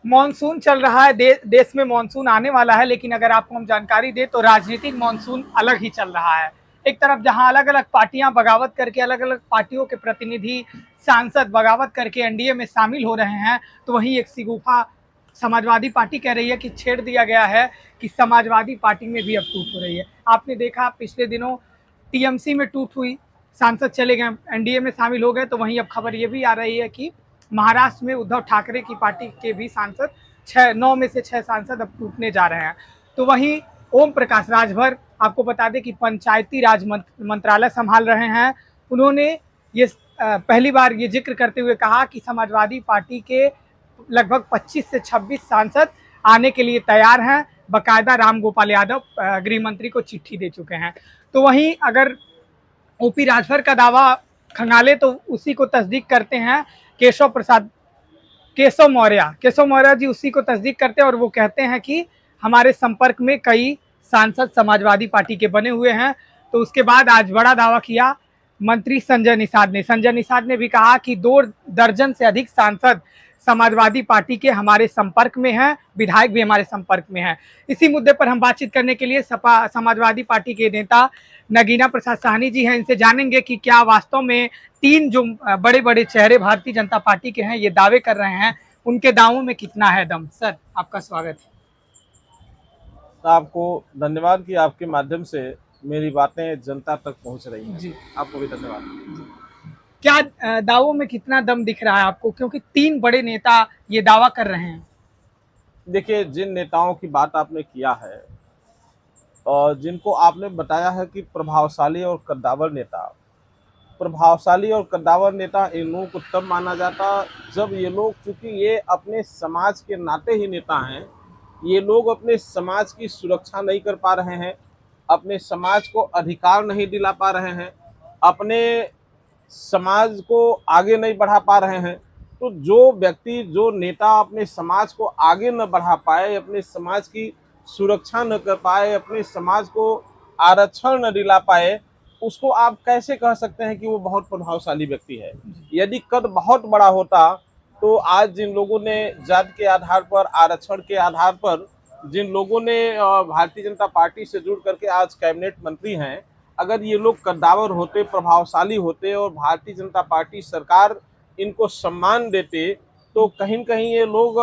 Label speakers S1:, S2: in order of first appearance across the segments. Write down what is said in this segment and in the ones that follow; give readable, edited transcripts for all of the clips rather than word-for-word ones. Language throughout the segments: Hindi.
S1: मॉनसून चल रहा है, देश में मॉनसून आने वाला है, लेकिन अगर आपको हम जानकारी दें तो राजनीतिक मॉनसून अलग ही चल रहा है। एक तरफ जहां अलग अलग पार्टियां बगावत करके, अलग अलग पार्टियों के प्रतिनिधि सांसद बगावत करके एनडीए में शामिल हो रहे हैं, तो वहीं एक शिगुफा समाजवादी पार्टी कह रही है कि छेड़ दिया गया है कि समाजवादी पार्टी में भी अब टूट हो रही है। आपने देखा पिछले दिनों टीएमसी में टूट हुई, सांसद चले गए, एनडीए में शामिल हो गए, तो वहीं अब खबर ये भी आ रही है कि महाराष्ट्र में उद्धव ठाकरे की पार्टी के भी सांसद 9 में से 6 सांसद अब टूटने जा रहे हैं। तो वहीं ओम प्रकाश राजभर, आपको बता दें कि पंचायती राज मंत्रालय संभाल रहे हैं, उन्होंने ये पहली बार ये जिक्र करते हुए कहा कि समाजवादी पार्टी के लगभग 25 से 26 सांसद आने के लिए तैयार हैं। बाकायदा राम गोपाल यादव गृह मंत्री को चिट्ठी दे चुके हैं। तो वहीं अगर ओपी राजभर का दावा खंगाले तो उसी को तस्दीक करते हैं केशव मौर्य जी उसी को तस्दीक करते हैं, और वो कहते हैं कि हमारे संपर्क में कई सांसद समाजवादी पार्टी के बने हुए हैं। तो उसके बाद आज बड़ा दावा किया मंत्री संजय निषाद ने भी कहा कि 2 दर्जन से अधिक सांसद समाजवादी पार्टी के हमारे संपर्क में हैं, विधायक भी हमारे संपर्क में हैं। इसी मुद्दे पर हम बातचीत करने के लिए समाजवादी पार्टी के नेता नगीना प्रसाद साहनी जी हैं, इनसे जानेंगे कि क्या वास्तव में 3 जो बड़े बड़े चेहरे भारतीय जनता पार्टी के हैं ये दावे कर रहे हैं, उनके दावों में कितना है दम। सर, आपका स्वागत है।
S2: आपको धन्यवाद कि आपके माध्यम से मेरी बातें जनता तक पहुंच रही हैं।
S1: जी,
S2: आपको भी धन्यवाद।
S1: क्या दावों में कितना दम दिख रहा है आपको, क्योंकि 3 बड़े नेता ये दावा कर रहे हैं?
S2: देखिए, जिन नेताओं की बात आपने किया है और जिनको आपने बताया है कि प्रभावशाली और कद्दावर नेता, इन लोगों को तब माना जाता जब ये लोग, चूंकि ये अपने समाज के नाते ही नेता हैं, ये लोग अपने समाज की सुरक्षा नहीं कर पा रहे हैं, अपने समाज को अधिकार नहीं दिला पा रहे हैं, अपने समाज को आगे नहीं बढ़ा पा रहे हैं। तो जो व्यक्ति, जो नेता अपने समाज को आगे न बढ़ा पाए, अपने समाज की सुरक्षा न कर पाए, अपने समाज को आरक्षण न दिला पाए, उसको आप कैसे कह सकते हैं कि वो बहुत प्रभावशाली व्यक्ति है? यदि कद बहुत बड़ा होता तो आज जिन लोगों ने जाति के आधार पर, आरक्षण के आधार पर, जिन लोगों ने भारतीय जनता पार्टी से जुड़ करके आज कैबिनेट मंत्री हैं, अगर ये लोग कद्दावर होते, प्रभावशाली होते और भारतीय जनता पार्टी सरकार इनको सम्मान देते, तो कहीं न कहीं ये लोग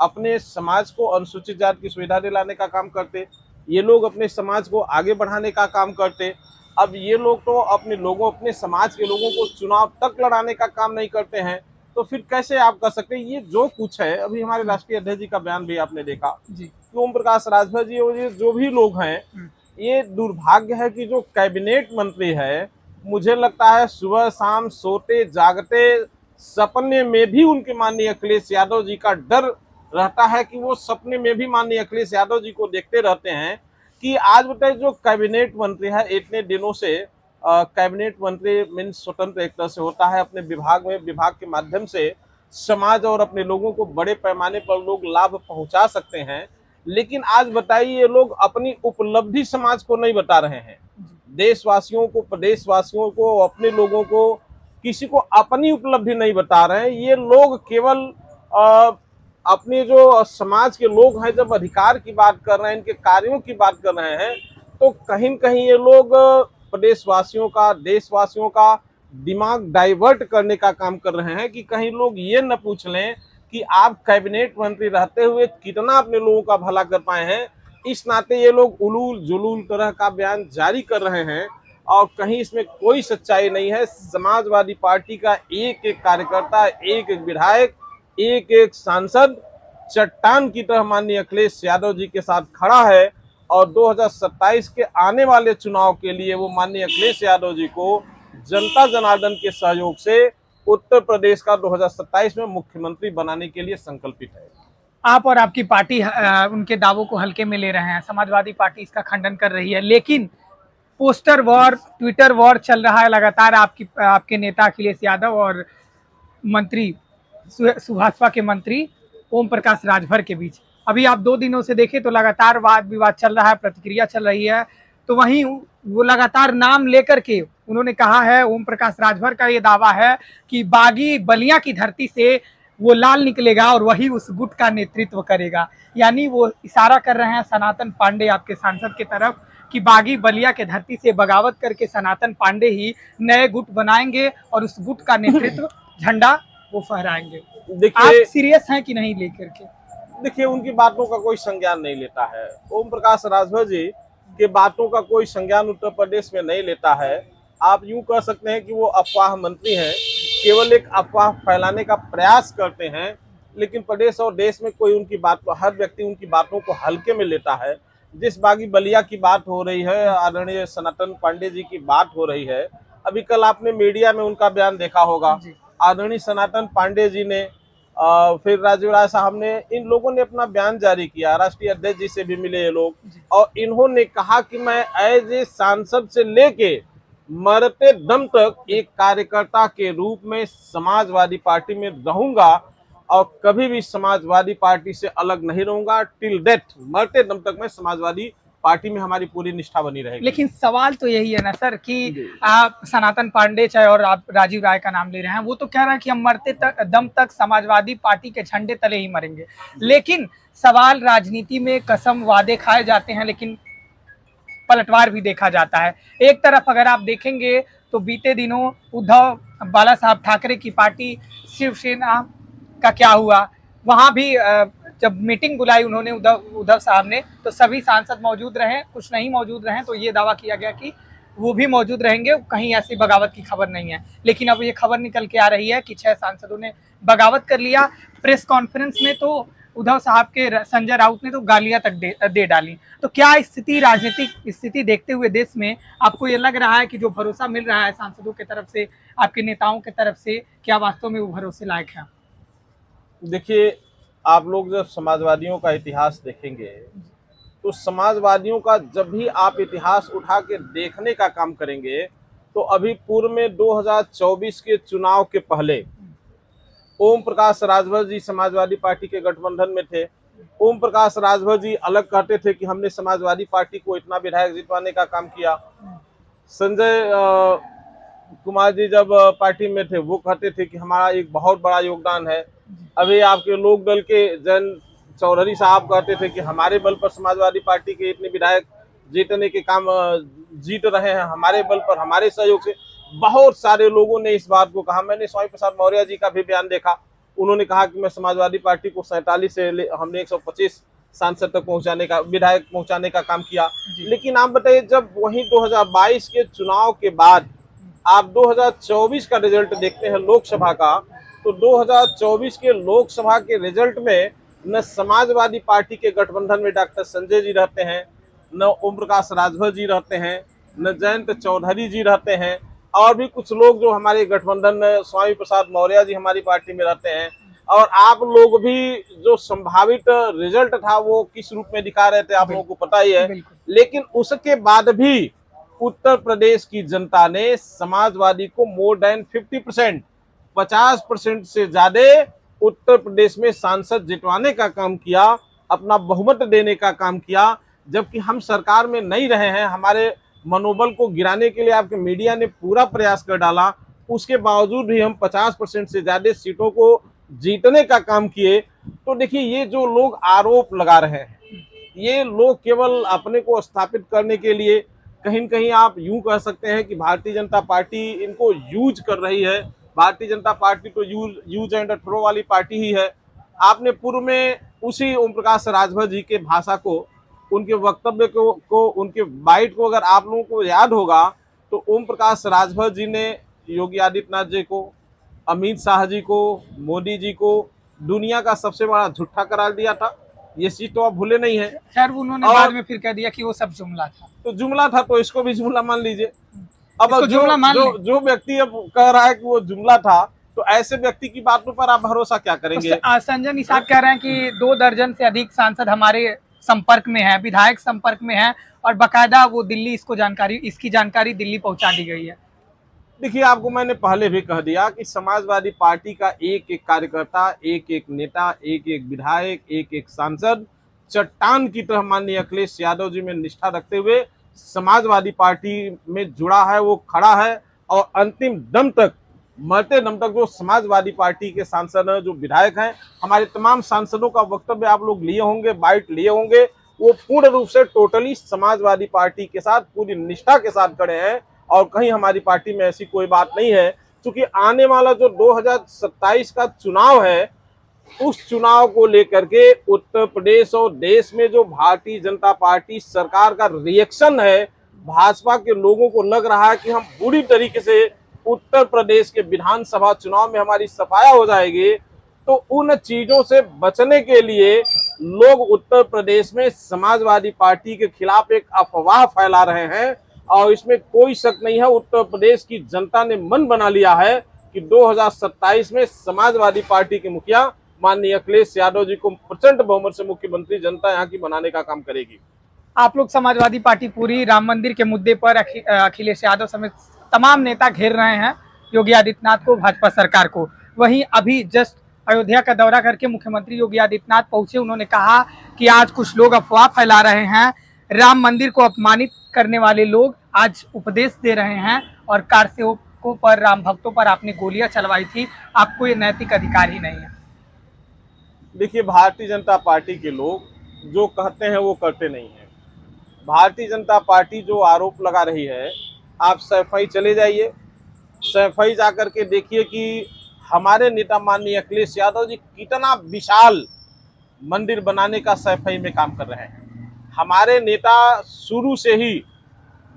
S2: अपने समाज को अनुसूचित जाति की सुविधा दिलाने का काम करते, ये लोग अपने समाज को आगे बढ़ाने का काम करते। अब ये लोग तो अपने समाज के लोगों को चुनाव तक लड़ाने का काम नहीं करते हैं, तो फिर कैसे आप कर सकते हैं? ये जो कुछ है, अभी हमारे राष्ट्रीय अध्यक्ष जी का बयान भी आपने देखा
S1: जी,
S2: कि ओम प्रकाश राजभर जी और ये जो भी लोग हैं, ये दुर्भाग्य है कि जो कैबिनेट मंत्री है, मुझे लगता है सुबह शाम सोते जागते सपने में भी उनके माननीय अखिलेश यादव जी का डर रहता है कि वो सपने में भी माननीय अखिलेश यादव जी को देखते रहते हैं कि आज बताइए जो कैबिनेट मंत्री है, इतने दिनों से कैबिनेट मंत्री मीन्स स्वतंत्र एक तरह से होता है, अपने विभाग के माध्यम से समाज और अपने लोगों को बड़े पैमाने पर लोग लाभ पहुंचा सकते हैं, लेकिन आज बताइए ये लोग अपनी उपलब्धि समाज को नहीं बता रहे हैं, देशवासियों को, प्रदेशवासियों को, अपने लोगों को, किसी को अपनी उपलब्धि नहीं बता रहे हैं। ये लोग केवल अपने जो समाज के लोग हैं, जब अधिकार की बात कर रहे हैं, इनके कार्यों की बात कर रहे हैं, तो कहीं न कहीं ये लोग प्रदेशवासियों का, देशवासियों का दिमाग डाइवर्ट करने का काम कर रहे हैं कि कहीं लोग ये न पूछ लें कि आप कैबिनेट मंत्री रहते हुए कितना अपने लोगों का भला कर पाए हैं। इस नाते ये लोग उलूल जुलूल तरह का बयान जारी कर रहे हैं और कहीं इसमें कोई सच्चाई नहीं है। समाजवादी पार्टी का एक एक कार्यकर्ता, एक एक विधायक, एक एक सांसद चट्टान की तरह माननीय अखिलेश यादव जी के साथ खड़ा है और 2027 के आने वाले चुनाव के लिए वो माननीय अखिलेश यादव जी को जनता जनार्दन के सहयोग से उत्तर प्रदेश का 2027 में मुख्यमंत्री बनाने के लिए संकल्पित है।
S1: आप और आपकी पार्टी उनके दावों को हल्के में ले रहे हैं, समाजवादी पार्टी इसका खंडन कर रही है, लेकिन पोस्टर वॉर, ट्विटर वॉर चल रहा है लगातार आपके नेता अखिलेश यादव और मंत्री सुभाषपा के मंत्री ओम प्रकाश राजभर के बीच। अभी आप 2 दिनों से देखें तो लगातार वाद विवाद चल रहा है, प्रतिक्रिया चल रही है। तो वहीं वो लगातार नाम लेकर के उन्होंने कहा है, ओम प्रकाश राजभर का ये दावा है कि बागी बलिया की धरती से वो लाल निकलेगा और वही उस गुट का नेतृत्व करेगा। यानी वो इशारा कर रहे हैं सनातन पांडे आपके सांसद की तरफ कि बागी बलिया के धरती से बगावत करके सनातन पांडे ही नए गुट बनाएंगे और उस गुट का नेतृत्व झंडा वो फहराएंगे।
S2: देखिए,
S1: आप सीरियस हैं कि नहीं लेकर के?
S2: देखिए, उनकी बातों का कोई संज्ञान नहीं लेता है। ओम प्रकाश राजभर जी के बातों का कोई संज्ञान उत्तर प्रदेश में नहीं लेता है। आप यूं कह सकते हैं कि वो अफवाह मंत्री हैं, केवल एक अफवाह फैलाने का प्रयास करते हैं, लेकिन प्रदेश और देश में कोई उनकी बात, हर व्यक्ति उनकी बातों को हल्के में लेता है। जिस बागी बलिया की बात हो रही है, आदरणीय सनातन पांडे जी की बात हो रही है, अभी कल आपने मीडिया में उनका बयान देखा होगा। आदरणीय सनातन पांडे जी ने फिर राजीव राय साहब ने, इन लोगों ने अपना बयान जारी किया, राष्ट्रीय अध्यक्ष जी से भी मिले ये लोग, और इन्होंने कहा कि मैं एज ए सांसद से लेके मरते दम तक एक कार्यकर्ता के रूप में समाजवादी पार्टी में रहूंगा और कभी भी समाजवादी पार्टी से अलग नहीं रहूंगा। टिल डेथ, मरते दम तक मैं समाजवादी पार्टी में हमारी पूरी निष्ठा बनी रहेगी।
S1: लेकिन सवाल तो यही है ना सर कि आप सनातन पांडे चाहे और आप राजीव राय का नाम ले रहे हैं, वो तो कह रहे हैं कि हम मरते तक दम तक समाजवादी पार्टी के झंडे तले ही मरेंगे। लेकिन सवाल, राजनीति में कसम वादे खाए जाते हैं लेकिन पलटवार भी देखा जाता है। एक तरफ अगर आप देखेंगे तो बीते दिनों उद्धव बाला साहब ठाकरे की पार्टी शिवसेना का क्या हुआ, वहां भी जब मीटिंग बुलाई उन्होंने उद्धव साहब ने, तो सभी सांसद मौजूद रहे, कुछ नहीं मौजूद रहे तो ये दावा किया गया कि वो भी मौजूद रहेंगे, कहीं ऐसी बगावत की खबर नहीं है। लेकिन अब ये खबर निकल के आ रही है कि 6 सांसदों ने बगावत कर लिया। प्रेस कॉन्फ्रेंस में तो उद्धव साहब के संजय राउत ने तो गालियां तक दे डाली। तो क्या स्थिति, राजनीतिक स्थिति देखते हुए देश में आपको ये लग रहा है कि जो भरोसा मिल रहा है सांसदों की तरफ से, आपके नेताओं की तरफ से, क्या वास्तव में वो भरोसे लायक है?
S2: देखिए, आप लोग जब समाजवादियों का इतिहास देखेंगे तो समाजवादियों का जब भी आप इतिहास उठा के देखने का काम करेंगे तो अभी पूर्व में 2024 के चुनाव के पहले ओम प्रकाश राजभर जी समाजवादी पार्टी के गठबंधन में थे। ओम प्रकाश राजभर जी अलग कहते थे कि हमने समाजवादी पार्टी को इतना विधायक जितवाने का काम किया। संजय कुमार जी जब पार्टी में थे वो कहते थे कि हमारा एक बहुत बड़ा योगदान है। अभी आपके लोक दल के जैन चौधरी साहब कहते थे कि हमारे बल पर समाजवादी पार्टी के इतने विधायक जीतने के काम जीत रहे हैं, हमारे बल पर, हमारे सहयोग से। बहुत सारे लोगों ने इस बात को कहा। मैंने स्वामी प्रसाद मौर्य जी का भी बयान देखा, उन्होंने कहा कि मैं समाजवादी पार्टी को 47 से हमने 125 सांसद तक पहुंचाने का, विधायक पहुंचाने का काम किया। लेकिन आप बताइए, जब वही 2022 के चुनाव के बाद आप 2024 का रिजल्ट देखते हैं लोकसभा का, तो 2024 के लोकसभा के रिजल्ट में न समाजवादी पार्टी के गठबंधन में डॉक्टर संजय जी रहते हैं, न ओम प्रकाश राजभर जी रहते हैं, न जयंत चौधरी जी रहते हैं, और भी कुछ लोग जो हमारे गठबंधन में, स्वामी प्रसाद मौर्य जी हमारी पार्टी में रहते हैं। और आप लोग भी जो संभावित रिजल्ट था वो किस रूप में दिखा रहे थे आप लोगों को पता ही है। लेकिन उसके बाद भी उत्तर प्रदेश की जनता ने समाजवादी को मोर देन 50%, 50% से ज्यादा उत्तर प्रदेश में सांसद जितवाने का काम किया, अपना बहुमत देने का काम किया। जबकि हम सरकार में नहीं रहे हैं, हमारे मनोबल को गिराने के लिए आपके मीडिया ने पूरा प्रयास कर डाला, उसके बावजूद भी हम 50% से ज्यादा सीटों को जीतने का काम किए। तो देखिए, ये जो लोग आरोप लगा रहे हैं, ये लोग केवल अपने को स्थापित करने के लिए, कहीं न कहीं आप यूं कह सकते हैं कि भारतीय जनता पार्टी इनको यूज कर रही है। भारतीय जनता पार्टी तो यूज एंड थ्रो वाली पार्टी ही है। आपने पूर्व में उसी ओम प्रकाश राजभर जी के भाषा को, उनके वक्तव्य को उनके बाइट को अगर आप लोगों को याद होगा तो ओम प्रकाश राजभर जी ने योगी आदित्यनाथ जी को, अमित शाह जी को, मोदी जी को दुनिया का सबसे बड़ा झूठा करार दिया था। ये चीज तो आप भूले नहीं है।
S1: खैर, उन्होंने बाद में फिर कह दिया कि वो सब जुमला था।
S2: तो जुमला था तो इसको भी जुमला मान लीजिए। अब जो व्यक्ति अब कह रहा है कि वो जुमला था, तो ऐसे व्यक्ति की बातों पर आप भरोसा क्या करेंगे?
S1: तो संजय निषाद कह रहे हैं कि 2 दर्जन से अधिक सांसद हमारे संपर्क में है, विधायक संपर्क में है, और बकायदा वो दिल्ली इसकी जानकारी दिल्ली पहुंचा दी गई है।
S2: देखिए, आपको मैंने पहले भी कह दिया कि समाजवादी पार्टी का एक एक कार्यकर्ता, एक एक नेता, एक एक विधायक, एक एक सांसद चट्टान की तरह माननीय अखिलेश यादव जी में निष्ठा रखते हुए समाजवादी पार्टी में जुड़ा है, वो खड़ा है और अंतिम दम तक मरते दम तक जो समाजवादी पार्टी के सांसद हैं, जो विधायक हैं, हमारे तमाम सांसदों का वक्तव्य आप लोग लिए होंगे, बाइट लिए होंगे, वो पूर्ण रूप से टोटली समाजवादी पार्टी के साथ पूरी निष्ठा के साथ खड़े हैं और कहीं हमारी पार्टी में ऐसी कोई बात नहीं है। क्योंकि आने वाला जो 2027 का चुनाव है, उस चुनाव को लेकर के उत्तर प्रदेश और देश में जो भारतीय जनता पार्टी सरकार का रिएक्शन है, भाजपा के लोगों को लग रहा है कि हम बुरी तरीके से उत्तर प्रदेश के विधानसभा चुनाव में हमारी सफाया हो जाएगी। तो उन चीजों से बचने के लिए लोग उत्तर प्रदेश में समाजवादी पार्टी के खिलाफ एक अफवाह फैला रहे हैं और इसमें कोई शक नहीं है, उत्तर प्रदेश की जनता ने मन बना लिया है कि 2027 में समाजवादी पार्टी के मुखिया माननीय अखिलेश यादव जी को प्रचंड बहुमत से मुख्यमंत्री जनता यहाँ की बनाने का काम करेगी।
S1: आप लोग समाजवादी पार्टी पूरी राम मंदिर के मुद्दे पर अखिलेश यादव समेत तमाम नेता घेर रहे हैं योगी आदित्यनाथ को, भाजपा सरकार को। वहीं अभी जस्ट अयोध्या का दौरा करके मुख्यमंत्री योगी आदित्यनाथ पहुंचे। उन्होंने कहा कि आज कुछ लोग अफवाह फैला रहे हैं, राम मंदिर को अपमानित करने वाले लोग आज उपदेश दे रहे हैं और कार सेवकों पर, राम भक्तों पर आपने गोलियां चलवाई थी, आपको ये नैतिक अधिकार ही नहीं है।
S2: देखिए, भारतीय जनता पार्टी के लोग जो कहते हैं वो करते नहीं है। भारतीय जनता पार्टी जो आरोप लगा रही है, आप सैफई चले जाइए, सैफई जाकर के देखिए कि हमारे नेता माननीय अखिलेश यादव जी कितना विशाल मंदिर बनाने का सैफई में काम कर रहे हैं। हमारे नेता शुरू से ही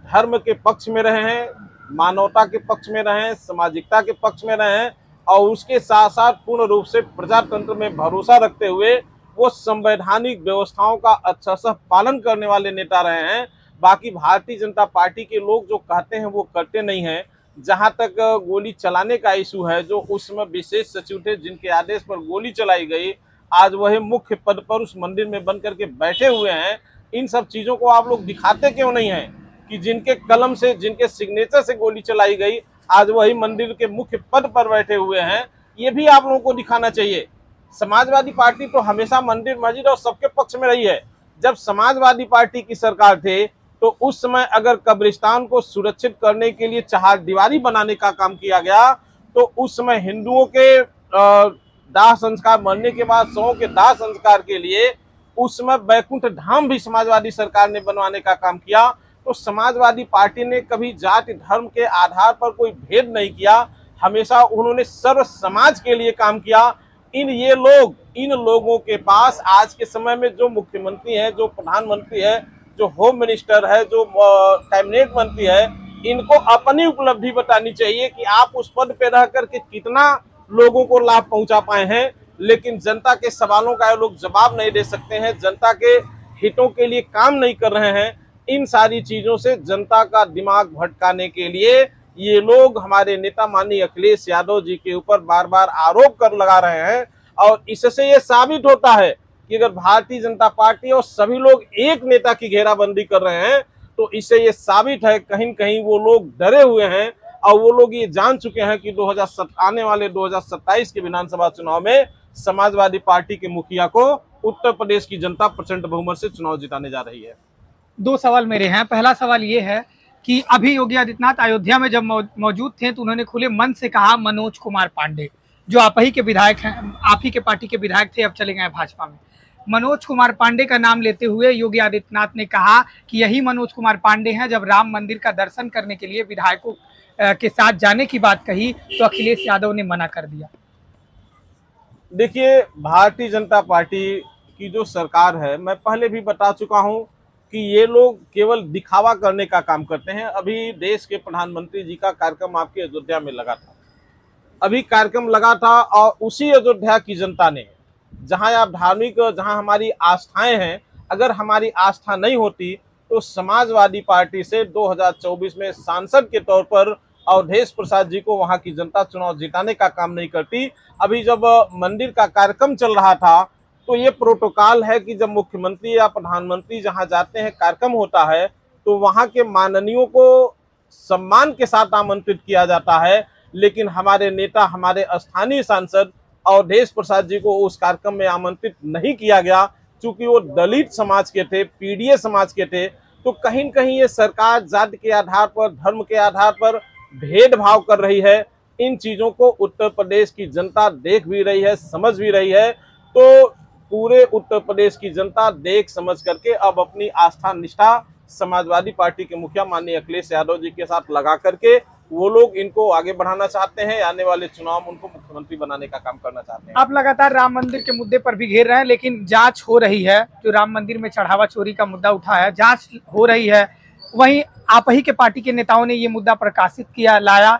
S2: धर्म के पक्ष में रहे हैं, मानवता के पक्ष में रहे हैं, सामाजिकता के पक्ष में रहे हैं और उसके साथ साथ पूर्ण रूप से प्रजातंत्र में भरोसा रखते हुए वो संवैधानिक व्यवस्थाओं का अच्छा सा पालन करने वाले नेता रहे हैं। बाकी भारतीय जनता पार्टी के लोग जो कहते हैं वो करते नहीं हैं। जहां तक गोली चलाने का इशू है, जो उस समय विशेष सचिव थे जिनके आदेश पर गोली चलाई गई, आज वही मुख्य पद पर उस मंदिर में बन करके बैठे हुए हैं। इन सब चीजों को आप लोग दिखाते क्यों नहीं हैं कि जिनके कलम से, जिनके सिग्नेचर से गोली चलाई गई, आज वही मंदिर के मुख्य पद पर बैठे हुए हैं। ये भी आप लोगों को दिखाना चाहिए। समाजवादी पार्टी तो हमेशा मंदिर, मस्जिद और सबके पक्ष में रही है। जब समाजवादी पार्टी की सरकार थे तो उस समय अगर कब्रिस्तान को सुरक्षित करने के लिए चहारदीवारी बनाने का काम किया गया, तो उस समय हिंदुओं के दाह संस्कार, मरने के बाद शवों के दाह संस्कार के लिए उस समय बैकुंठ धाम भी समाजवादी सरकार ने बनवाने का काम किया। तो समाजवादी पार्टी ने कभी जाति धर्म के आधार पर कोई भेद नहीं किया, हमेशा उन्होंने सर्व समाज के लिए काम किया। इन लोगों के पास आज के समय में जो मुख्यमंत्री है, जो प्रधानमंत्री है, जो होम मिनिस्टर है, जो कैबिनेट मंत्री है, इनको अपनी उपलब्धि बतानी चाहिए कि आप उस पद पे रह करके कितना लोगों को लाभ पहुंचा पाए हैं। लेकिन जनता के सवालों का ये लोग जवाब नहीं दे सकते हैं, जनता के हितों के लिए काम नहीं कर रहे हैं। इन सारी चीजों से जनता का दिमाग भटकाने के लिए ये लोग हमारे नेता माननीय अखिलेश यादव जी के ऊपर बार बार आरोप कर लगा रहे हैं। और इससे ये साबित होता है कि अगर भारतीय जनता पार्टी और सभी लोग एक नेता की घेराबंदी कर रहे हैं, तो इससे ये साबित है कहीं कहीं वो लोग डरे हुए हैं और वो लोग ये जान चुके हैं कि आने वाले 2027 के विधानसभा चुनाव में समाजवादी पार्टी के मुखिया को उत्तर प्रदेश की जनता प्रचंड बहुमत से चुनाव जिताने जा रही है।
S1: दो सवाल मेरे हैं। पहला सवाल ये है कि अभी योगी आदित्यनाथ अयोध्या में जब मौजूद थे तो उन्होंने खुले मन से कहा मनोज कुमार पांडे, जो आप ही के विधायक हैं, आप ही के पार्टी के विधायक थे, अब चले गए भाजपा में, मनोज कुमार पांडे का नाम लेते हुए योगी आदित्यनाथ ने कहा कि यही मनोज कुमार पांडे हैं। जब राम मंदिर का दर्शन करने के लिए विधायकों के साथ जाने की बात कही तो अखिलेश यादव ने मना कर दिया।
S2: देखिए, भारतीय जनता पार्टी की जो सरकार है, मैं पहले भी बता चुका हूं कि ये लोग केवल दिखावा करने का काम करते हैं। अभी देश के प्रधानमंत्री जी का कार्यक्रम आपके अयोध्या में लगा था, अभी कार्यक्रम लगा था और उसी अयोध्या की जनता ने, जहां आप धार्मिक, जहां हमारी आस्थाएं हैं, अगर हमारी आस्था नहीं होती तो समाजवादी पार्टी से 2024 में सांसद के तौर पर अवधेश प्रसाद जी को वहां की जनता चुनाव जिताने का काम नहीं करती। अभी जब मंदिर का कार्यक्रम चल रहा था तो ये प्रोटोकॉल है कि जब मुख्यमंत्री या प्रधानमंत्री जहां जाते हैं, कार्यक्रम होता है, तो वहां के माननीयों को सम्मान के साथ आमंत्रित किया जाता है। लेकिन हमारे नेता, हमारे स्थानीय सांसद अवधेश प्रसाद जी को उस कार्यक्रम में आमंत्रित नहीं किया गया, क्योंकि वो दलित समाज के थे, पीडीए समाज के थे। तो कहीं न कहीं ये सरकार जाति के आधार पर, धर्म के आधार पर भेदभाव कर रही है। इन चीजों को उत्तर प्रदेश की जनता देख भी रही है, समझ भी रही है। तो पूरे उत्तर प्रदेश की जनता देख समझ करके अब अपनी आस्था निष्ठा समाजवादी पार्टी के मुखिया माननीय अखिलेश यादव जी के साथ लगा करके वो लोग इनको आगे बढ़ाना चाहते हैं। आने वाले चुनाव में उनको मुख्यमंत्री बनाने का काम करना चाहते हैं।
S1: आप लगातार राम मंदिर के मुद्दे पर भी घेर रहे हैं, लेकिन जांच हो रही है। जो राम मंदिर में चढ़ावा चोरी का मुद्दा उठा है, जांच हो रही है। वहीं आप ही के पार्टी के नेताओं ने ये मुद्दा प्रकाशित किया, लाया,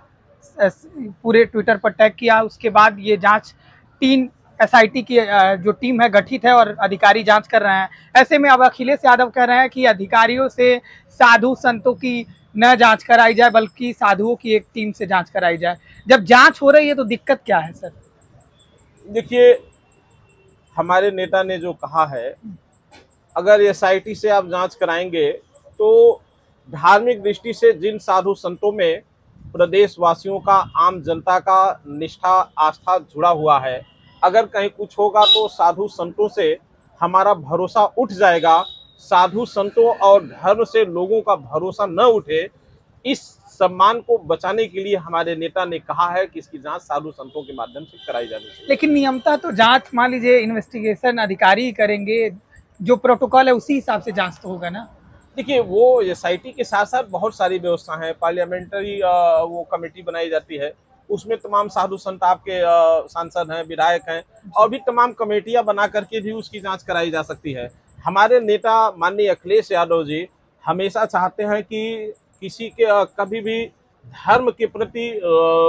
S1: पूरे ट्विटर पर टैग किया। उसके बाद ये जांच 3 SIT की जो टीम है गठित है और अधिकारी जांच कर रहे हैं। ऐसे में अब अखिलेश यादव कह रहे हैं कि अधिकारियों से साधु संतों की न जांच कराई जाए, बल्कि साधुओं की एक टीम से जांच कराई जाए। जब जांच हो रही है तो दिक्कत क्या है सर?
S2: देखिए, हमारे नेता ने जो कहा है, अगर SIT से आप जांच कराएंगे तो धार्मिक दृष्टि से जिन साधु संतों में प्रदेशवासियों का, आम जनता का निष्ठा आस्था जुड़ा हुआ है, अगर कहीं कुछ होगा तो साधु संतों से हमारा भरोसा उठ जाएगा। साधु संतों और धर्म से लोगों का भरोसा न उठे, इस सम्मान को बचाने के लिए हमारे नेता ने कहा है कि इसकी जांच साधु संतों के माध्यम से कराई जानी चाहिए।
S1: लेकिन नियमता तो जांच, मान लीजिए इन्वेस्टिगेशन अधिकारी करेंगे, जो प्रोटोकॉल है उसी हिसाब से जांच तो होगा ना।
S2: देखिए, वो SIT के साथ साथ बहुत सारी व्यवस्था है। पार्लियामेंट्री वो कमेटी बनाई जाती है, उसमें तमाम साधु संत आपके सांसद हैं, विधायक हैं, और भी तमाम कमेटियां बना करके भी उसकी जांच कराई जा सकती है। हमारे नेता माननीय अखिलेश यादव जी हमेशा चाहते हैं कि किसी के कभी भी धर्म के प्रति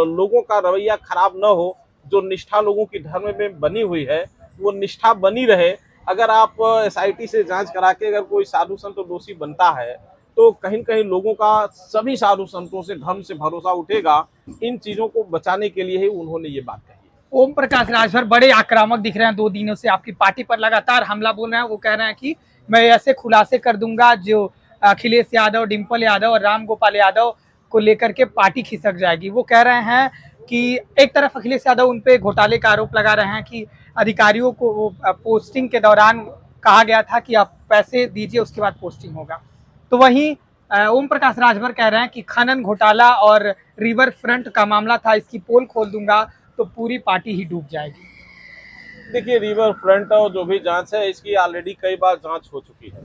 S2: लोगों का रवैया खराब न हो। जो निष्ठा लोगों की धर्म में बनी हुई है वो निष्ठा बनी रहे। अगर आप SIT से जांच करा के अगर कोई साधु संत दोषी बनता है तो कहीं न कहीं लोगों का सभी साधु संतों से, धर्म से भरोसा उठेगा। इन चीजों को बचाने के लिए ही उन्होंने ये बात कही।
S1: ओम प्रकाश राजभर बड़े आक्रामक दिख रहे हैं, 2 दिनों से आपकी पार्टी पर लगातार हमला बोल रहे हैं। वो कह रहे हैं कि मैं ऐसे खुलासे कर दूंगा जो अखिलेश यादव, डिम्पल यादव और राम गोपाल यादव को लेकर के पार्टी खिसक जाएगी। वो कह रहे हैं कि एक तरफ अखिलेश यादव उन पे घोटाले का आरोप लगा रहे हैं कि अधिकारियों को पोस्टिंग के दौरान कहा गया था कि आप पैसे दीजिए उसके बाद पोस्टिंग होगा। तो वहीं ओम प्रकाश राजभर कह रहे हैं कि खनन घोटाला और रिवर फ्रंट का मामला था, इसकी पोल खोल दूंगा तो पूरी पार्टी ही डूब जाएगी।
S2: देखिए, रिवर फ्रंट और जो भी जांच है इसकी ऑलरेडी कई बार जांच हो चुकी है।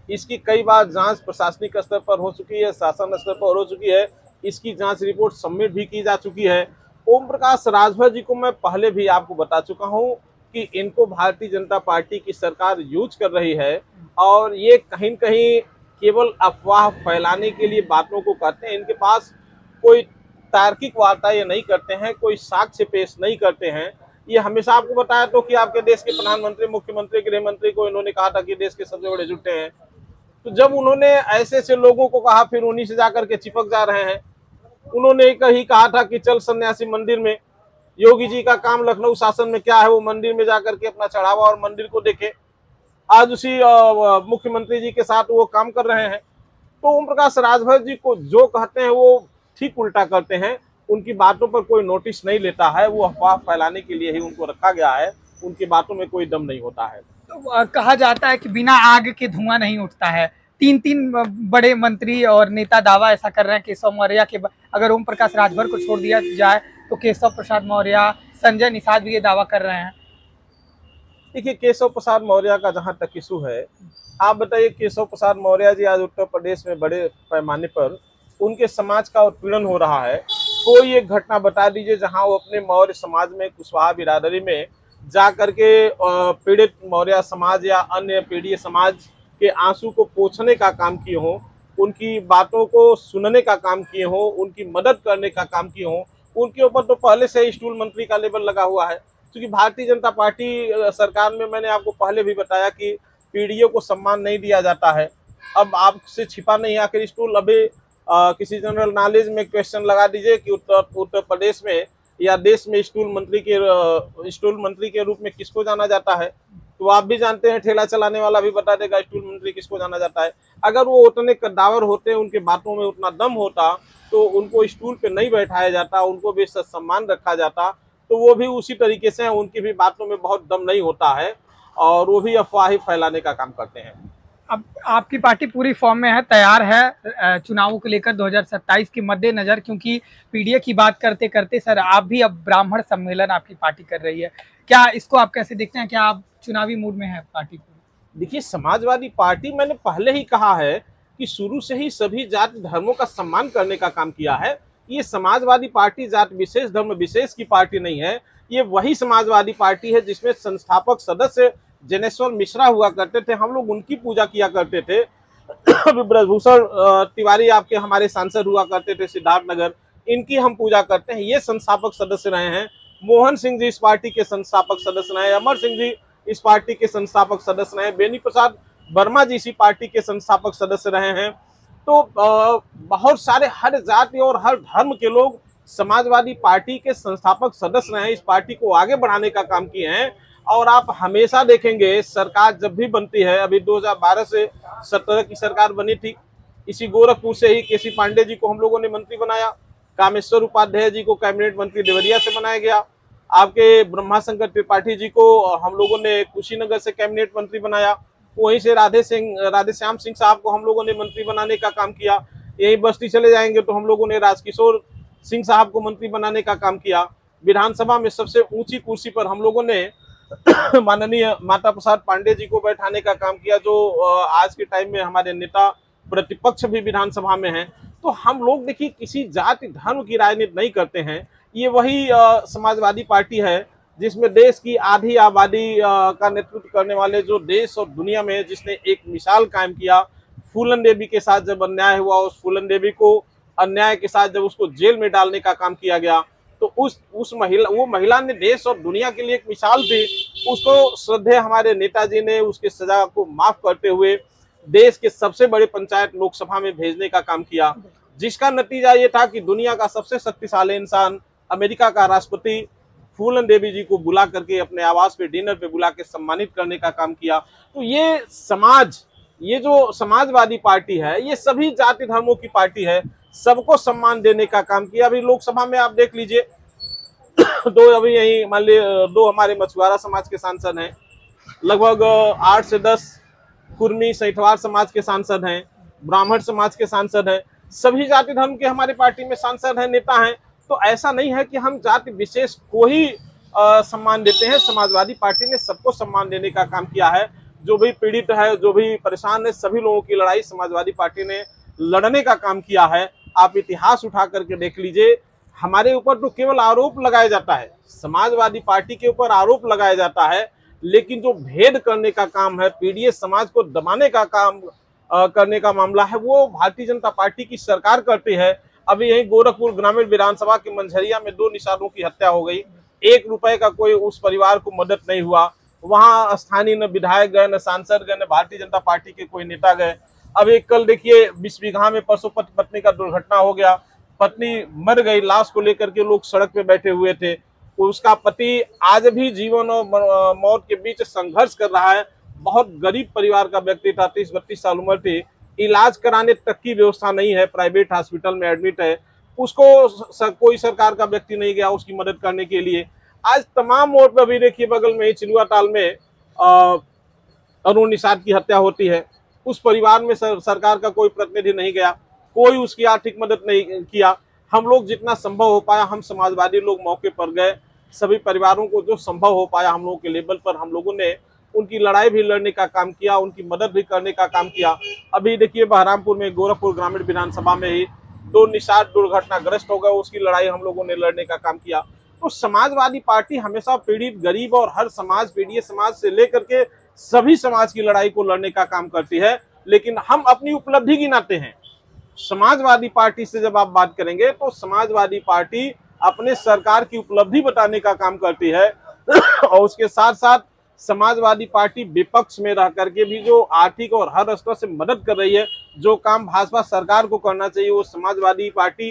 S2: इसकी कई बार जांच प्रशासनिक स्तर पर हो चुकी है, शासन स्तर पर हो चुकी है। इसकी जांच रिपोर्ट सबमिट भी की जा चुकी है। ओम प्रकाश राजभर जी को मैं पहले भी आपको बता चुका हूं कि इनको भारतीय जनता पार्टी की सरकार यूज कर रही है और ये कहीं न कहीं केवल अफवाह फैलाने के लिए बातों को कहते हैं। इनके पास कोई तार्किक वार्ता ये नहीं करते हैं, कोई साक्ष्य पेश नहीं करते हैं। ये हमेशा आपको बताया तो कि आपके देश के प्रधानमंत्री, मुख्यमंत्री, गृह मंत्री को इन्होंने कहा था कि देश के सबसे बड़े जुटे हैं। तो जब उन्होंने ऐसे ऐसे लोगों को कहा, फिर उन्हीं से जाकर के चिपक जा रहे हैं। उन्होंने कहीं कहा था कि चल सन्यासी मंदिर में, योगी जी का काम लखनऊ शासन में क्या है, वो मंदिर में जाकर के अपना चढ़ावा और मंदिर को देखे। आज उसी मुख्यमंत्री जी के साथ वो काम कर रहे हैं। तो ओम प्रकाश राजभर जी को जो कहते हैं वो ठीक उल्टा करते हैं। उनकी बातों पर कोई नोटिस नहीं लेता है। वो अफवाह फैलाने के लिए ही उनको रखा गया है। उनकी बातों में कोई दम नहीं होता है।
S1: तो कहा जाता है कि बिना आग के धुआं नहीं उठता है। 3 बड़े मंत्री और नेता दावा ऐसा कर रहे हैं केशव मौर्य के, अगर ओम प्रकाश राजभर को छोड़ दिया जाए तो केशव प्रसाद मौर्य, संजय निषाद भी ये दावा कर रहे हैं।
S2: देखिए, केशव प्रसाद मौर्य का जहां तक इशू है, आप बताइए, केशव प्रसाद मौर्य जी आज उत्तर प्रदेश में बड़े पैमाने पर उनके समाज का उत्पीड़न हो रहा है। कोई एक घटना बता दीजिए जहां वो अपने मौर्य समाज में, कुशवाहा बिरादरी में जा करके पीड़ित मौर्य समाज या अन्य पीड़ित समाज के आंसू को पोंछने का काम किए हों, उनकी बातों को सुनने का काम किए हों, उनकी मदद करने का काम किए हों। उनके ऊपर तो पहले से ही स्टूल मंत्री का लेबल लगा हुआ है। क्योंकि भारतीय जनता पार्टी सरकार में मैंने आपको पहले भी बताया कि पीड़ियों को सम्मान नहीं दिया जाता है। अब आपसे छिपा नहीं, आखिर स्टूल अभी किसी जनरल नॉलेज में क्वेश्चन लगा दीजिए कि उत्तर प्रदेश में या देश में स्टूल मंत्री के रूप में किसको जाना जाता है। तो आप भी जानते हैं, ठेला चलाने वाला भी बता देगा स्टूल मंत्री किसको जाना जाता है। अगर वो उतने कद्दावर होते, उनके बातों में उतना दम होता तो उनको स्टूल पे नहीं बैठाया जाता, उनको भी सम्मान रखा जाता। तो वो भी उसी तरीके से, उनकी भी बातों में बहुत दम नहीं होता है और वो भी अफवाह ही फैलाने का काम करते हैं।
S1: अब आपकी पार्टी पूरी फॉर्म में है, तैयार है चुनावों को लेकर 2027 के मद्देनजर, क्योंकि पीडीए की बात करते करते सर आप भी अब ब्राह्मण सम्मेलन आपकी पार्टी कर रही है, क्या इसको आप कैसे देखते हैं? क्या आप चुनावी मूड में है पार्टी को?
S2: देखिए, समाजवादी पार्टी, मैंने पहले ही कहा है कि शुरू से ही सभी जाति धर्मों का सम्मान करने का काम किया है। ये समाजवादी पार्टी जाति विशेष धर्म विशेष की पार्टी नहीं है। ये वही समाजवादी पार्टी है जिसमें संस्थापक सदस्य जनेश्वर मिश्रा हुआ करते थे, हम लोग उनकी पूजा किया करते थे। अभी ब्रजभूषण तिवारी आपके हमारे सांसद हुआ करते थे सिद्धार्थनगर, इनकी हम पूजा करते हैं। ये संस्थापक सदस्य रहे हैं। मोहन सिंह जी इस पार्टी के संस्थापक सदस्य रहे, अमर सिंह जी इस पार्टी के संस्थापक सदस्य रहे, बेनी प्रसाद वर्मा जी इसी पार्टी के संस्थापक सदस्य रहे हैं। तो बहुत सारे हर जाति और हर धर्म के लोग समाजवादी पार्टी के संस्थापक सदस्य रहे हैं, इस पार्टी को आगे बढ़ाने का काम किए हैं। और आप हमेशा देखेंगे सरकार जब भी बनती है, अभी 2012 से 17 की सरकार बनी थी, इसी गोरखपुर से ही केसी पांडे जी को हम लोगों ने मंत्री बनाया, कामेश्वर उपाध्याय जी को कैबिनेट मंत्री देवरिया से बनाया गया, आपके ब्रह्माशंकर त्रिपाठी जी को हम लोगों ने कुशीनगर से कैबिनेट मंत्री बनाया, वहीं से राधेश्याम सिंह साहब को हम लोगों ने मंत्री बनाने का काम किया। यही बस्ती चले जाएंगे तो हम लोगों ने राजकिशोर सिंह साहब को मंत्री बनाने का काम किया। विधानसभा में सबसे ऊंची कुर्सी पर हम लोगों ने माननीय माता प्रसाद पांडे जी को बैठाने का काम किया, जो आज के टाइम में हमारे नेता प्रतिपक्ष भी विधानसभा में हैं। तो हम लोग देखिए किसी जाति धर्म की राजनीति नहीं करते हैं। ये वही समाजवादी पार्टी है जिसमें देश की आधी आबादी का नेतृत्व करने वाले, जो देश और दुनिया में जिसने एक मिसाल कायम किया। फूलन देवी के साथ जब अन्याय हुआ, उस फूलन देवी को अन्याय के साथ जब उसको जेल में डालने का काम किया गया, तो वो महिला ने देश और दुनिया के लिए एक मिसाल थी। उसको श्रद्धेय हमारे नेताजी ने उसके सजा को माफ करते हुए देश के सबसे बड़े पंचायत लोकसभा में भेजने का काम किया, जिसका नतीजा ये था कि दुनिया का सबसे शक्तिशाली इंसान, अमेरिका का राष्ट्रपति फूलन देवी जी को बुला करके अपने आवास पे डिनर पे बुला के सम्मानित करने का काम किया। तो ये जो समाजवादी पार्टी है, ये सभी जाति धर्मों की पार्टी है, सबको सम्मान देने का काम किया। अभी लोकसभा में आप देख लीजिए, अभी यही मान लीजिए 2 हमारे मछुआरा समाज के सांसद हैं, लगभग 8 से 10 कुर्मी सैठवार समाज के सांसद हैं, ब्राह्मण समाज के सांसद हैं, सभी जाति धर्म के हमारी पार्टी में सांसद हैं, नेता हैं। तो ऐसा नहीं है कि हम जाति विशेष को ही सम्मान देते हैं। समाजवादी पार्टी ने सबको सम्मान देने का काम किया है। जो भी पीड़ित है, जो भी परेशान है, सभी लोगों की लड़ाई समाजवादी पार्टी ने लड़ने का काम किया है। आप इतिहास उठा करके देख लीजिए, हमारे ऊपर तो केवल आरोप लगाया जाता है, समाजवादी पार्टी के ऊपर आरोप लगाया जाता है, लेकिन जो भेद करने का काम है, पीड़ित समाज को दबाने का काम करने का मामला है, वो भारतीय जनता पार्टी की सरकार करती है। अभी यही गोरखपुर ग्रामीण विधानसभा के मंझरिया में 2 निषादों की हत्या हो गई, 1 रुपए का कोई उस परिवार को मदद नहीं हुआ। वहां स्थानीय न विधायक गए, न सांसद गए, न भारतीय जनता पार्टी के कोई नेता गए। अब एक कल देखिए 20 बीघा में परसों पति पत्नी का दुर्घटना हो गया, पत्नी मर गई, लाश को लेकर के लोग सड़क पे बैठे हुए थे। उसका पति आज भी जीवन और मौत के बीच संघर्ष कर रहा है। बहुत गरीब परिवार का व्यक्ति था, 30-32 साल उम्र थी, इलाज कराने तक की व्यवस्था नहीं है, प्राइवेट हॉस्पिटल में एडमिट है, उसको कोई सरकार का व्यक्ति नहीं गया उसकी मदद करने के लिए। आज तमाम मोड़ पर भी देखिए, बगल में ही चिलुआ ताल में अरुण निषाद की हत्या होती है, उस परिवार में सरकार का कोई प्रतिनिधि नहीं गया, कोई उसकी आर्थिक मदद नहीं किया। हम लोग जितना संभव हो पाया, हम समाजवादी लोग मौके पर गए, सभी परिवारों को जो संभव हो पाया हम लोगों के लेवल पर हम लोगों ने उनकी लड़ाई भी लड़ने का काम किया, उनकी मदद भी करने का काम किया। अभी देखिए बहरामपुर में गोरखपुर ग्रामीण विधानसभा में ही 2 निषाद दुर्घटनाग्रस्त हो गए, उसकी लड़ाई हम लोगों ने लड़ने का काम किया। तो समाजवादी पार्टी हमेशा पीड़ित, गरीब और हर समाज, पीड़ित समाज से लेकर के सभी समाज की लड़ाई को लड़ने का काम करती है। लेकिन हम अपनी उपलब्धि गिनाते हैं। समाजवादी पार्टी से जब आप बात करेंगे तो समाजवादी पार्टी अपने सरकार की उपलब्धि बताने का काम करती है और उसके साथ साथ समाजवादी पार्टी विपक्ष में रह करके भी जो आर्थिक और हर स्तर से मदद कर रही है, जो काम भाजपा सरकार को करना चाहिए वो समाजवादी पार्टी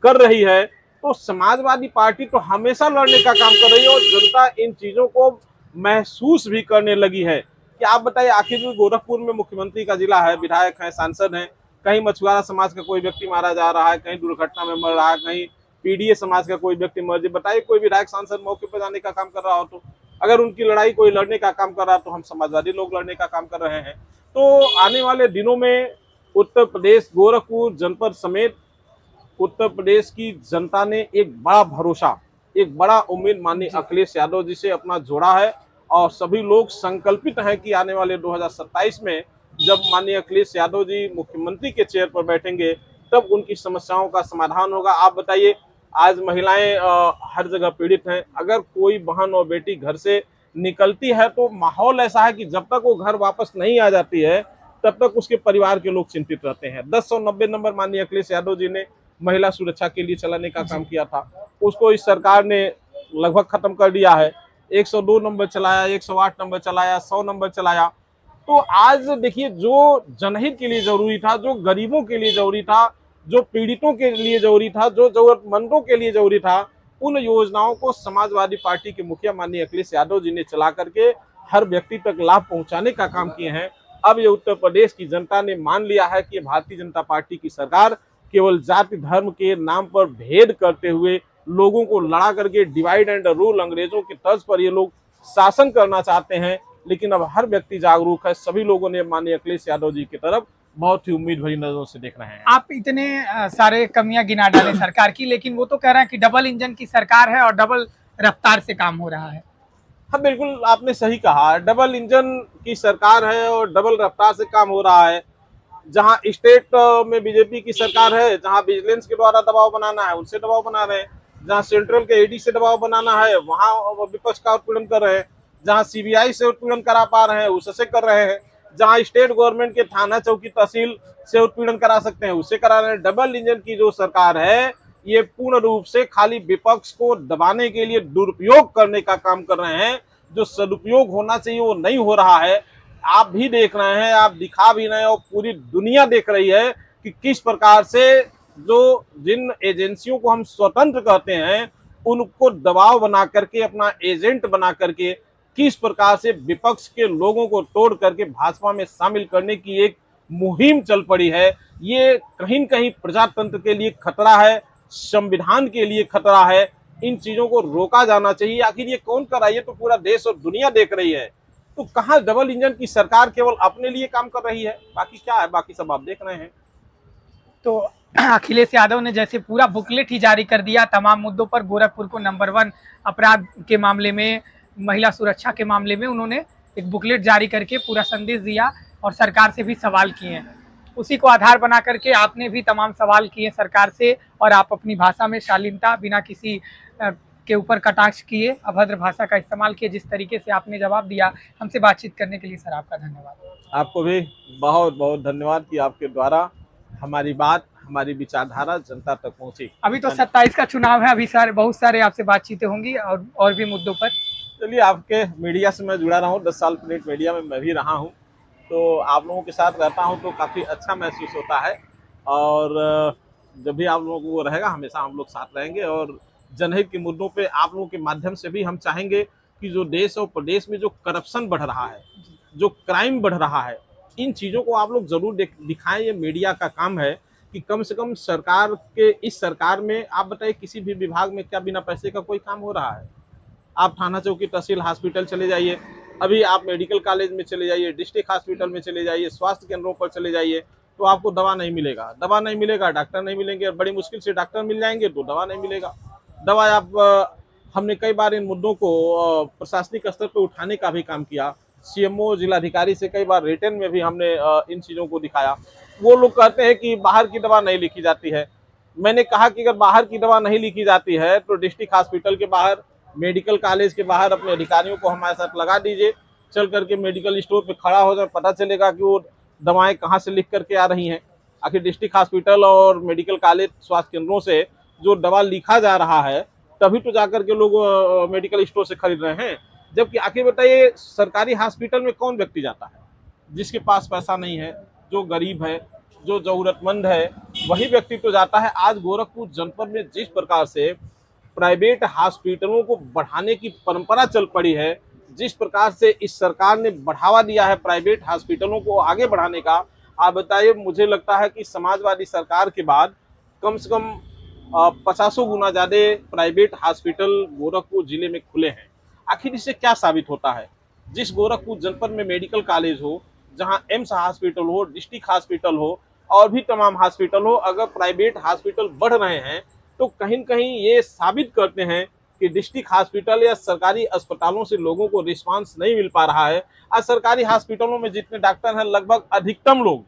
S2: कर रही है। तो समाजवादी पार्टी तो हमेशा लड़ने का काम कर रही है और जनता इन चीजों को महसूस भी करने लगी है। कि आप बताइए, आखिर गोरखपुर में मुख्यमंत्री का जिला है, विधायक है, सांसद हैं, कहीं मछुआरा समाज का कोई व्यक्ति मारा जा रहा है, कहीं दुर्घटना में मर रहा है, कहीं पीडीए समाज का कोई व्यक्ति मर जाए, बताइए कोई विधायक सांसद मौके पर जाने का काम कर रहा हो तो अगर उनकी लड़ाई कोई लड़ने का काम कर रहा है तो हम समाजवादी लोग लड़ने का काम कर रहे हैं। तो आने वाले दिनों में उत्तर प्रदेश गोरखपुर जनपद समेत उत्तर प्रदेश की जनता ने एक बड़ा भरोसा, एक बड़ा उम्मीद माननीय अखिलेश यादव जी से अपना जोड़ा है और सभी लोग संकल्पित हैं कि आने वाले 2027 में जब माननीय अखिलेश यादव जी मुख्यमंत्री के चेयर पर बैठेंगे तब उनकी समस्याओं का समाधान होगा। आप बताइए, आज महिलाएं हर जगह पीड़ित हैं। अगर कोई बहन और बेटी घर से निकलती है तो माहौल ऐसा है कि जब तक वो घर वापस नहीं आ जाती है तब तक उसके परिवार के लोग चिंतित रहते हैं। 1090 नंबर माननीय अखिलेश यादव जी ने महिला सुरक्षा के लिए चलाने का काम किया था, उसको इस सरकार ने लगभग खत्म कर दिया है। 102 नंबर चलाया, 108 नंबर चलाया, 100 नंबर चलाया। तो आज देखिए, जो जनहित के लिए जरूरी था, जो गरीबों के लिए जरूरी था, जो पीड़ितों के लिए जरूरी था, जो जरूरतमंदों के लिए जरूरी था, उन योजनाओं को समाजवादी पार्टी के मुखिया माननीय अखिलेश यादव जी ने चला करके हर व्यक्ति तक लाभ पहुंचाने का काम किए हैं। अब ये उत्तर प्रदेश की जनता ने मान लिया है कि भारतीय जनता पार्टी की सरकार केवल जाति धर्म के नाम पर भेद करते हुए लोगों को लड़ा करके डिवाइड एंड रूल अंग्रेजों की तर्ज पर ये लोग शासन करना चाहते हैं। लेकिन अब हर व्यक्ति जागरूक है, सभी लोगों ने माननीय अखिलेश यादव जी की तरफ बहुत ही उम्मीद भरी नजरों से देख रहे हैं।
S1: आप इतने सारे कमियां गिना डाले सरकार की, लेकिन वो तो कह रहे हैं कि डबल इंजन की सरकार है और डबल रफ्तार से काम हो रहा है।
S2: हाँ, बिल्कुल आपने सही कहा, डबल इंजन की सरकार है और डबल रफ्तार से काम हो रहा है। जहां स्टेट में बीजेपी की सरकार है, जहां विजिलेंस के द्वारा दबाव बनाना है उनसे दबाव बना रहे हैं, जहां सेंट्रल के ईडी से दबाव बनाना है वहां विपक्ष का उत्पीड़न कर रहे हैं, जहां सीबीआई से उत्पीड़न करा पा रहे हैं उससे कर रहे हैं, जहां स्टेट गवर्नमेंट के थाना चौकी तहसील से उत्पीड़न करा सकते हैं उससे करा रहे हैं। डबल इंजन की जो सरकार है ये पूर्ण रूप से खाली विपक्ष को दबाने के लिए दुरुपयोग करने का काम कर रहे हैं। जो सदुपयोग होना चाहिए वो नहीं हो रहा है। आप भी देख रहे हैं, आप दिखा भी रहे हैं और पूरी दुनिया देख रही है कि किस प्रकार से जिन एजेंसियों को हम स्वतंत्र कहते हैं उनको दबाव बना करके, अपना एजेंट बना करके किस प्रकार से विपक्ष के लोगों को तोड़ करके भाजपा में शामिल करने की एक मुहिम चल पड़ी है। ये कहीं न कहीं प्रजातंत्र के लिए खतरा है, संविधान के लिए खतरा है। इन चीजों को रोका जाना चाहिए। आखिर ये कौन कर रहा है? ये तो पूरा देश और दुनिया देख रही है। तो कहाँ डबल इंजन की सरकार केवल अपने लिए काम कर रही है, बाकी क्या है? बाकी सब आप देख रहे हैं।
S1: तो अखिलेश यादव ने जैसे पूरा बुकलेट ही जारी कर दिया तमाम मुद्दों पर, गोरखपुर को नंबर 1 अपराध के मामले में, महिला सुरक्षा के मामले में उन्होंने एक बुकलेट जारी करके पूरा संदेश दिया और सरकार से भी सवाल किए हैं। उसी को आधार बना करके आपने भी तमाम सवाल किए सरकार से और आप अपनी भाषा में शालीनता, बिना किसी के ऊपर कटाक्ष किए, अभद्र भाषा का इस्तेमाल किए, जिस तरीके से आपने जवाब दिया। हमसे बातचीत करने के लिए सर आपका धन्यवाद।
S2: आपको भी बहुत बहुत धन्यवाद कि आपके द्वारा हमारी बात, हमारी विचारधारा जनता तक पहुंची।
S1: अभी तो 27 का चुनाव है, अभी बहुत सारे आपसे बातचीतें होंगी और भी मुद्दों पर।
S2: चलिए, आपके मीडिया से मैं जुड़ा रहा हूँ, 10 साल प्रिंट मीडिया में मैं भी रहा हूँ, तो आप लोगों के साथ रहता हूँ तो काफ़ी अच्छा महसूस होता है। और जब भी आप लोगों को वो रहेगा, हमेशा हम लोग साथ रहेंगे। और जनहित के मुद्दों पे आप लोगों के माध्यम से भी हम चाहेंगे कि जो देश और प्रदेश में जो करप्शन बढ़ रहा है, जो क्राइम बढ़ रहा है, इन चीज़ों को आप लोग जरूर दिखाएं। ये मीडिया का काम है कि कम से कम सरकार के, इस सरकार में आप बताइए किसी भी विभाग में क्या बिना पैसे का कोई काम हो रहा है? आप थाना चौकी तहसील हॉस्पिटल चले जाइए, अभी आप मेडिकल कॉलेज में चले जाइए, डिस्ट्रिक्ट हॉस्पिटल में चले जाइए, स्वास्थ्य केंद्रों पर चले जाइए, तो आपको दवा नहीं मिलेगा, डॉक्टर नहीं मिलेंगे। और बड़ी मुश्किल से डॉक्टर मिल जाएंगे तो दवा नहीं मिलेगा। दवा हमने कई बार इन मुद्दों को प्रशासनिक स्तर पर उठाने का भी काम किया। सीएमओ, जिलाधिकारी से कई बार रिटर्न में भी हमने इन चीज़ों को दिखाया। वो लोग कहते हैं कि बाहर की दवा नहीं लिखी जाती है। मैंने कहा कि अगर बाहर की दवा नहीं लिखी जाती है तो डिस्ट्रिक्ट हॉस्पिटल के बाहर, मेडिकल कॉलेज के बाहर अपने अधिकारियों को हमारे साथ लगा दीजिए, चल करके मेडिकल स्टोर पे खड़ा हो जाए, पता चलेगा कि वो दवाएं कहाँ से लिख करके आ रही हैं। आखिर डिस्ट्रिक्ट हॉस्पिटल और मेडिकल कॉलेज, स्वास्थ्य केंद्रों से जो दवा लिखा जा रहा है तभी तो जाकर के लोग मेडिकल स्टोर से खरीद रहे हैं। जबकि आखिर बताइए, सरकारी हॉस्पिटल में कौन व्यक्ति जाता है? जिसके पास पैसा नहीं है, जो गरीब है, जो जरूरतमंद है, वही व्यक्ति तो जाता है। आज गोरखपुर जनपद में जिस प्रकार से प्राइवेट हॉस्पिटलों को बढ़ाने की परंपरा चल पड़ी है, जिस प्रकार से इस सरकार ने बढ़ावा दिया है प्राइवेट हॉस्पिटलों को आगे बढ़ाने का, आप बताइए, मुझे लगता है कि समाजवादी सरकार के बाद कम से कम 50 गुना ज़्यादा प्राइवेट हॉस्पिटल गोरखपुर जिले में खुले हैं। आखिर इससे क्या साबित होता है? जिस गोरखपुर जनपद में मेडिकल कॉलेज हो, जहां एम्स हॉस्पिटल हो, डिस्ट्रिक्ट हॉस्पिटल हो और भी तमाम हॉस्पिटल हो, अगर प्राइवेट हॉस्पिटल बढ़ रहे हैं तो कहीं न कहीं ये साबित करते हैं कि डिस्ट्रिक्ट हॉस्पिटल या सरकारी अस्पतालों से लोगों को रिस्पांस नहीं मिल पा रहा है। आज सरकारी हॉस्पिटलों में जितने डॉक्टर हैं, लगभग अधिकतम लोग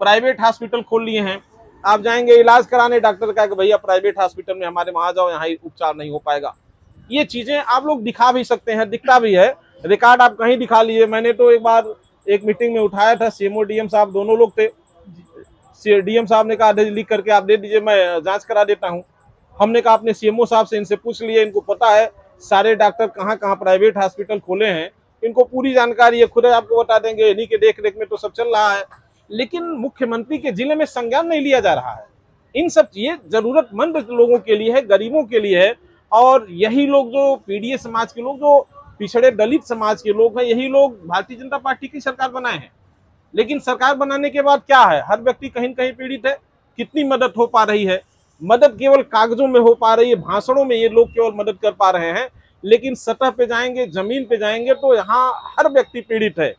S2: प्राइवेट हॉस्पिटल खोल लिए हैं। आप जाएंगे इलाज कराने, डॉक्टर का कि भैया प्राइवेट हॉस्पिटल में हमारे वहां जाओ, यहाँ उपचार नहीं हो पाएगा। ये चीजें आप लोग दिखा भी सकते हैं, दिखता भी है, रिकॉर्ड आप कहीं दिखा लिए। मैंने तो एक बार एक मीटिंग में उठाया था, सीएमओ डीएम साहब दोनों लोग थे। डीएम साहब ने कहा लिख करके आप दे दीजिए, मैं जांच करा देता हूं। हमने कहा अपने सीएमओ साहब से इनसे पूछ लिए, इनको पता है सारे डॉक्टर कहाँ कहाँ प्राइवेट हॉस्पिटल खोले हैं, इनको पूरी जानकारी है, खुद आपको बता देंगे, इन्हीं के देख रेख में तो सब चल रहा है। लेकिन मुख्यमंत्री के जिले में संज्ञान नहीं लिया जा रहा है। इन सब ये जरूरतमंद लोगों के लिए है, गरीबों के लिए है। और यही लोग जो पीडीए समाज के लोग, जो पिछड़े दलित समाज के लोग हैं, यही लोग भारतीय जनता पार्टी की सरकार बनाए हैं। लेकिन सरकार बनाने के बाद क्या है, हर व्यक्ति कहीं न कहीं पीड़ित है। कितनी मदद हो पा रही है? मदद केवल कागजों में हो पा रही है, भाषणों में ये लोग केवल मदद कर पा रहे हैं। लेकिन सतह पे जाएंगे, जमीन पे जाएंगे तो यहाँ हर व्यक्ति पीड़ित है।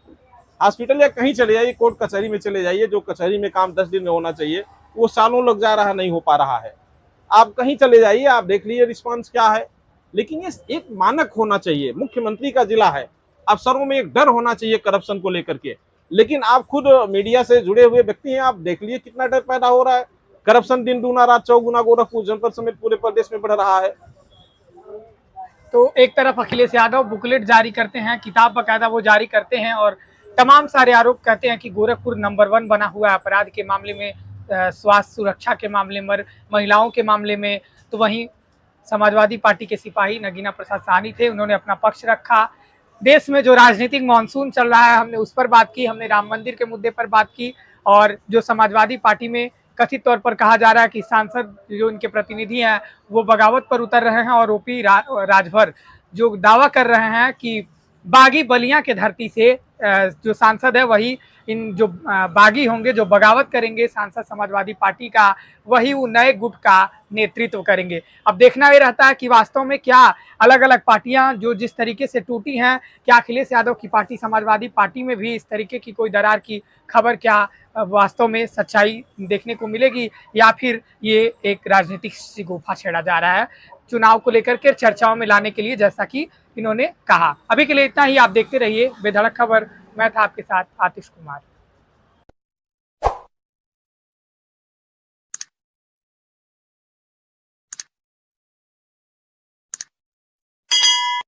S2: हॉस्पिटल या कहीं चले जाइए, कोर्ट कचहरी में चले जाइए, जो कचहरी में काम 10 दिन में होना चाहिए वो सालों लग जा रहा, नहीं हो पा रहा है। आप कहीं चले जाइए, आप देख लीजिए रिस्पांस क्या है। लेकिन ये एक मानक होना चाहिए, मुख्यमंत्री का जिला है, अफसरों में एक डर होना चाहिए करप्शन को लेकर के। लेकिन आप खुद मीडिया से जुड़े हुए व्यक्ति हैं, आप देख लीजिए कितना डर पैदा हो रहा है। करप्शन दिन दूना रात चौगुना गोरखपुर जनपद समेत पूरे प्रदेश में बढ़ रहा है।
S1: तो एक तरफ अखिलेश यादव बुकलेट जारी करते हैं, किताब बकायदा वो जारी करते हैं और तमाम सारे आरोप कहते हैं कि गोरखपुर नंबर 1 बना हुआ है अपराध के मामले में, स्वास्थ्य सुरक्षा के मामले में, महिलाओं के मामले में। तो वहीं समाजवादी पार्टी के सिपाही नगीना प्रसाद साहनी थे, उन्होंने अपना पक्ष रखा। देश में जो राजनीतिक मानसून चल रहा है, हमने उस पर बात की, हमने राम मंदिर के मुद्दे पर बात की और जो समाजवादी पार्टी में कथित तौर पर कहा जा रहा है कि सांसद जो इनके प्रतिनिधि हैं वो बगावत पर उतर रहे हैं और ओपी राजभर जो दावा कर रहे हैं कि बागी बलिया के धरती से जो सांसद है वही इन जो बागी होंगे, जो बगावत करेंगे सांसद समाजवादी पार्टी का, वही वो नए गुट का नेतृत्व करेंगे। अब देखना ये रहता है कि वास्तव में क्या अलग अलग पार्टियां जो जिस तरीके से टूटी हैं, क्या अखिलेश यादव की पार्टी समाजवादी पार्टी में भी इस तरीके की कोई दरार की खबर क्या वास्तव में सच्चाई देखने को मिलेगी, या फिर ये एक राजनीतिक सी गुफा छेड़ा जा रहा है चुनाव को लेकर के चर्चाओं में लाने के लिए, जैसा कि इन्होंने कहा। अभी के लिए इतना ही, आप देखते रहिए बेधड़क खबर। मैं था आपके साथ आतिश कुमार।